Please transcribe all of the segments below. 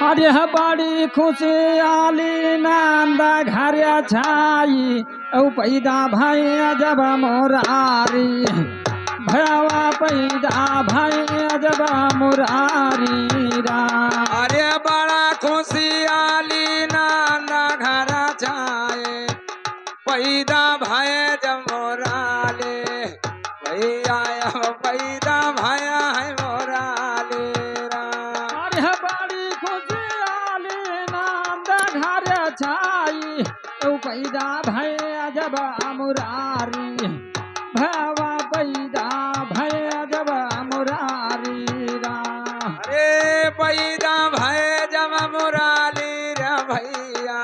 अरे बड़ी खुशी आली नंदा घरिया छाई औ पैदा भैया जब मोरारी भैया पैदा भैया जब मुरारी रा अरे बड़ा खुशी आली नंदा घर छाए पैदा भय जमोराले भैया पैदा भया है मोराले अरे बड़ी खुशी आली नंदा घरिया छाई औ पैदा भैया जब मुरारी भैया पैदा भैया जब मुरारी रा अरे पैदा भय जब मुराली रे भैया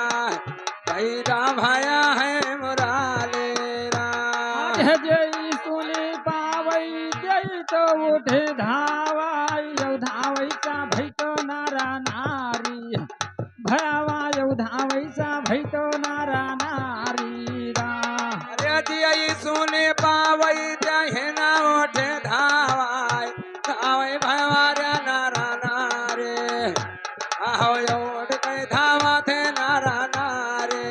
पैदा भया है मुराले अरे जय सुनी पावई जय तो उठे धावाई यौ धावई सा भैतो नारा नारी भयावा यौ धावई सा भैतो नारा नारी रा अरे जिया सुने पावई जहे ना उठे धावाय धावई भवारे नारा नारे आहो उठ के धावा थे नारा नारे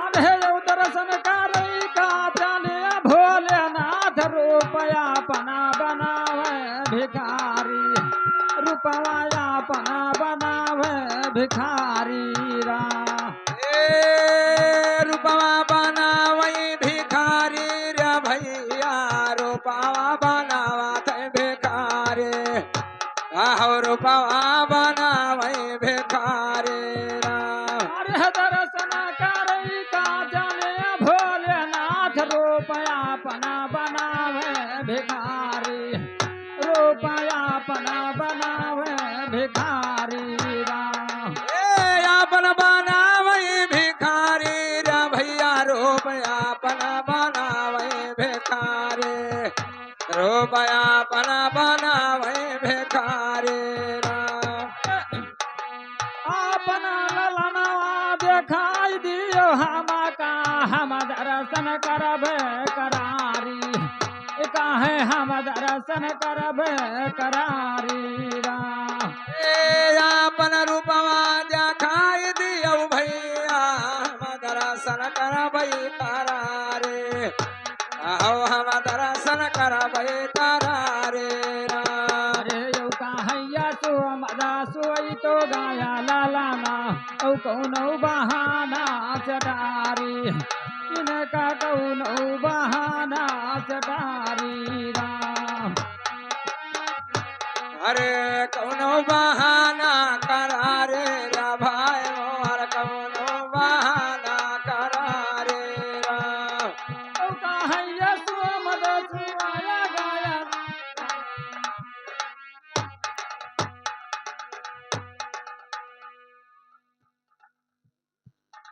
अरे यौ दर्शन करई का चले भोलेनाथ रूपया पना बनावे भिखारी रूपवाया पना बनावे भिखारी रा ए रूपवा बनावई भिखारी रे भैया रूपवा बनावा थे भिखारे आहो रूपवा बनावई भिखारे अरे दर्शन करई का जाने भोलेनाथ रूपया पना बनावे भिखारी रूपया पना बनावे भिखारी राम ए अपन बनावई भिखारी रे भैया रूपया अपन बनावई भिखारे रूपया अपन बनावई भिखारे अपना ललनवा देखाई दियो का हम दर्शन करबे करारी काहे हम दर्शन करबे करारी राम ए अपन रूपवा देखाई दियो भैया हम दर्शन करबै करारे आओ हम दर्शन करबै करारे अरे यौ कहैया सो मदा सोई तो गाया लालाना औ कौनो बहाना चटारी इनका कौनो बहाना चटारी राम अरे कौनो बहाना करारे रे भाई मोर कौनो बहाना करारे औ कहैया